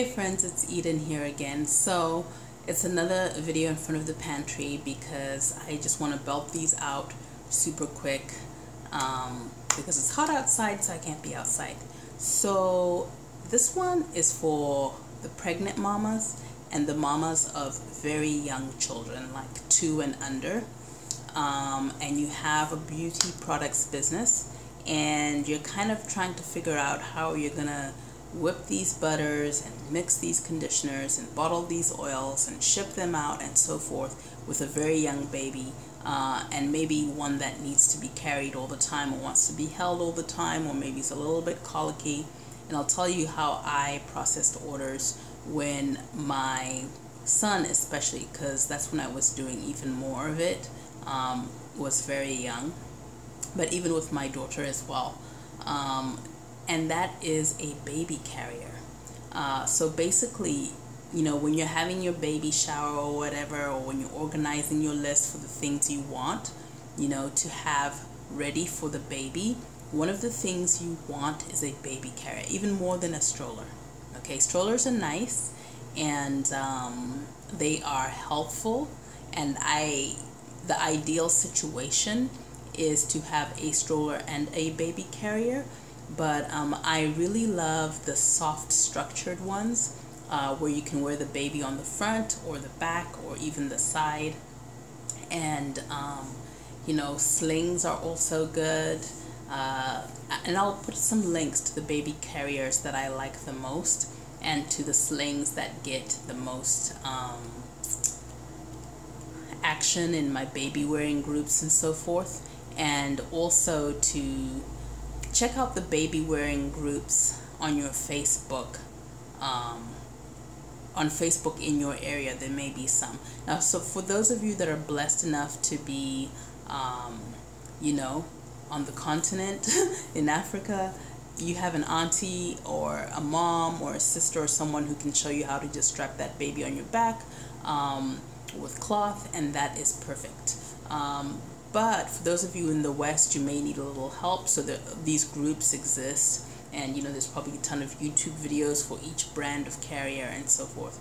Hey friends, it's Eden here again. So it's another video in front of the pantry because I just want to belt these out super quick because it's hot outside, so I can't be outside. So this one is for the pregnant mamas and the mamas of very young children, like 2 and under, and you have a beauty products business and you're kind of trying to figure out how you're gonna whip these butters and mix these conditioners and bottle these oils and ship them out and so forth with a very young baby, and maybe one that needs to be carried all the time or wants to be held all the time, or maybe is a little bit colicky. And I'll tell you how I processed orders when my son, especially, because that's when I was doing even more of it, was very young, but even with my daughter as well. And that is a baby carrier. So basically, you know, when you're having your baby shower or whatever, or when you're organizing your list for the things you want, you know, to have ready for the baby, one of the things you want is a baby carrier, even more than a stroller. Okay, strollers are nice and they are helpful, and the ideal situation is to have a stroller and a baby carrier. But I really love the soft structured ones where you can wear the baby on the front or the back or even the side. And you know, slings are also good. And I'll put some links to the baby carriers that I like the most and to the slings that get the most action in my baby wearing groups and so forth. And also to check out the baby wearing groups on your Facebook. On Facebook in your area, there may be some. Now, so for those of you that are blessed enough to be, you know, on the continent in Africa, you have an auntie or a mom or a sister or someone who can show you how to just strap that baby on your back with cloth, and that is perfect. But for those of you in the West, you may need a little help. So these groups exist, and you know, there's probably a ton of YouTube videos for each brand of carrier and so forth.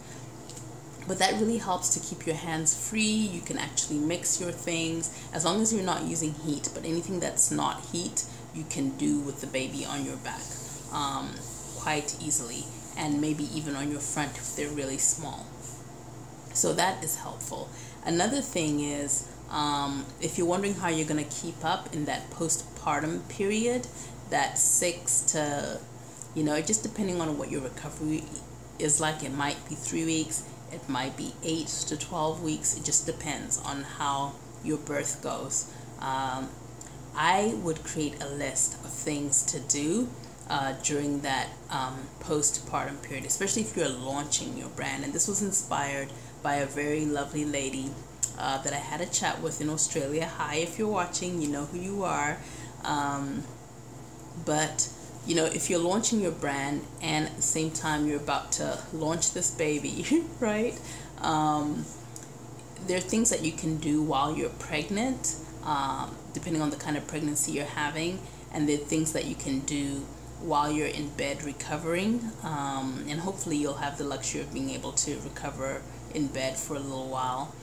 But that really helps to keep your hands free. You can actually mix your things as long as you're not using heat. But anything that's not heat, you can do with the baby on your back quite easily, and maybe even on your front if they're really small. So that is helpful. Another thing is, if you're wondering how you're going to keep up in that postpartum period, that 6 to, you know, just depending on what your recovery is like, it might be 3 weeks, it might be 8 to 12 weeks, it just depends on how your birth goes. I would create a list of things to do during that postpartum period, especially if you're launching your brand. And this was inspired by a very lovely lady that I had a chat with in Australia. Hi, if you're watching, you know who you are. But you know, if you're launching your brand and at the same time you're about to launch this baby, right? There are things that you can do while you're pregnant, depending on the kind of pregnancy you're having, and there are things that you can do while you're in bed recovering, and hopefully you'll have the luxury of being able to recover in bed for a little while.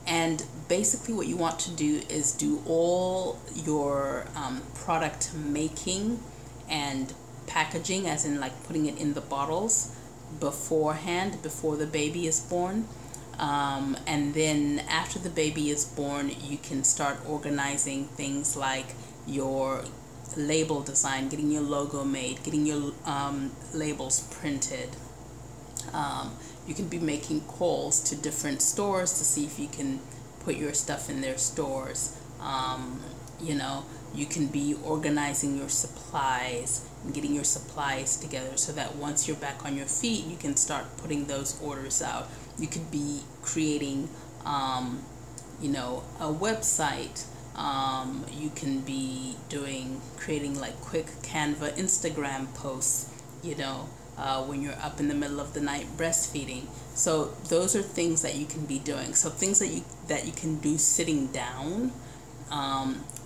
And basically what you want to do is do all your product making and packaging, as in like putting it in the bottles beforehand, before the baby is born. And then after the baby is born, you can start organizing things like your label design, getting your logo made, getting your labels printed. You can be making calls to different stores to see if you can put your stuff in their stores. You know, you can be organizing your supplies and getting your supplies together so that once you're back on your feet, you can start putting those orders out. You could be creating, you know, a website. You can be creating like quick Canva Instagram posts, you know, when you're up in the middle of the night breastfeeding. So those are things that you can be doing. So things that you can do sitting down,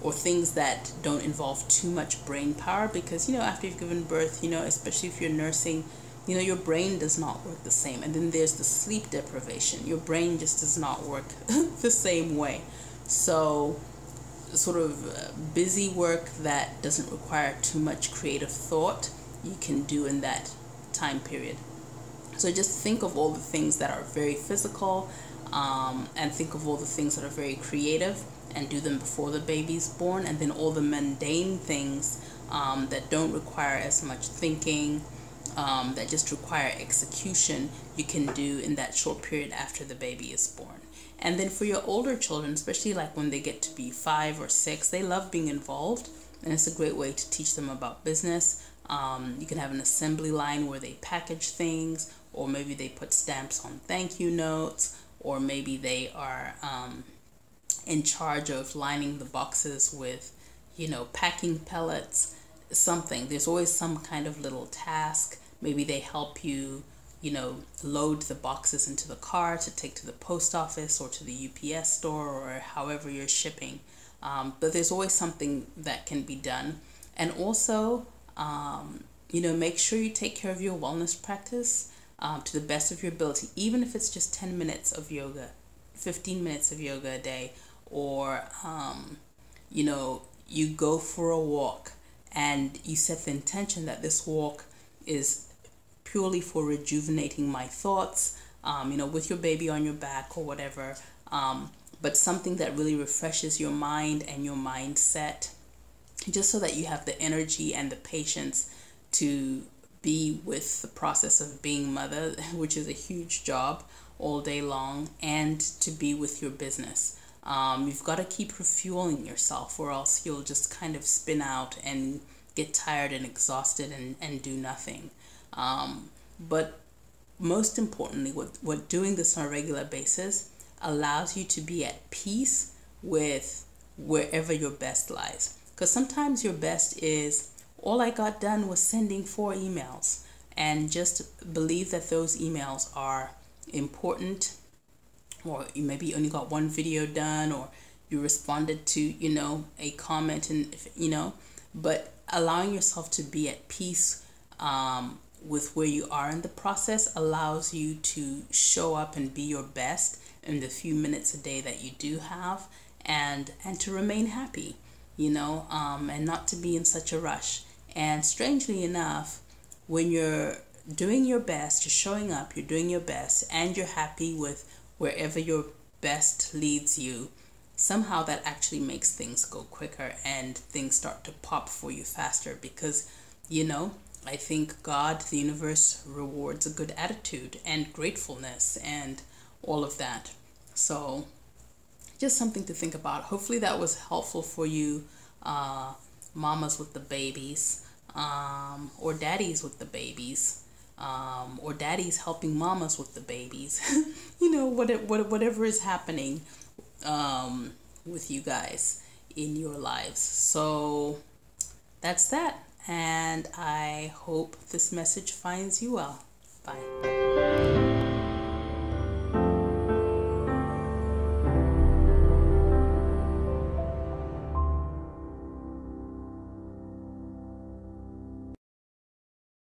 or things that don't involve too much brain power, because, you know, after you've given birth, you know, especially if you're nursing you know, your brain does not work the same. And then there's the sleep deprivation. Your brain just does not work the same way. So sort of busy work that doesn't require too much creative thought, you can do in that time period. So just think of all the things that are very physical, and think of all the things that are very creative, and do them before the baby's born. And then all the mundane things that don't require as much thinking, that just require execution, you can do in that short period after the baby is born. And then for your older children, especially like when they get to be 5 or 6, they love being involved, and it's a great way to teach them about business. You can have an assembly line where they package things, or maybe they put stamps on thank you notes, or maybe they are in charge of lining the boxes with, you know, packing pellets, something. There's always some kind of little task. Maybe they help you, you know, load the boxes into the car to take to the post office or to the UPS store, or however you're shipping. But there's always something that can be done. And also, you know, make sure you take care of your wellness practice to the best of your ability, even if it's just 10 minutes of yoga, 15 minutes of yoga a day, or, you know, you go for a walk and you set the intention that this walk is purely for rejuvenating my thoughts, you know, with your baby on your back or whatever, but something that really refreshes your mind and your mindset, just so that you have the energy and the patience to be with the process of being mother, which is a huge job all day long, and to be with your business. You've got to keep refueling yourself, or else you'll just kind of spin out and get tired and exhausted and do nothing. But most importantly, what doing this on a regular basis allows you to be at peace with wherever your best lies. Because sometimes your best is, all I got done was sending 4 emails, and just believe that those emails are important, or you maybe only got 1 video done, or you responded to, you know, a comment, and, you know, but allowing yourself to be at peace with where you are in the process allows you to show up and be your best in the few minutes a day that you do have, and to remain happy, you know, and not to be in such a rush. And strangely enough, when you're doing your best, you're showing up, you're doing your best, and you're happy with wherever your best leads you, somehow that actually makes things go quicker and things start to pop for you faster, because, you know, I think God, the universe, rewards a good attitude and gratefulness and all of that. So just something to think about. Hopefully that was helpful for you, mamas with the babies, or daddies with the babies, or daddies helping mamas with the babies. You know, whatever is happening with you guys in your lives. So that's that. And I hope this message finds you well. Bye.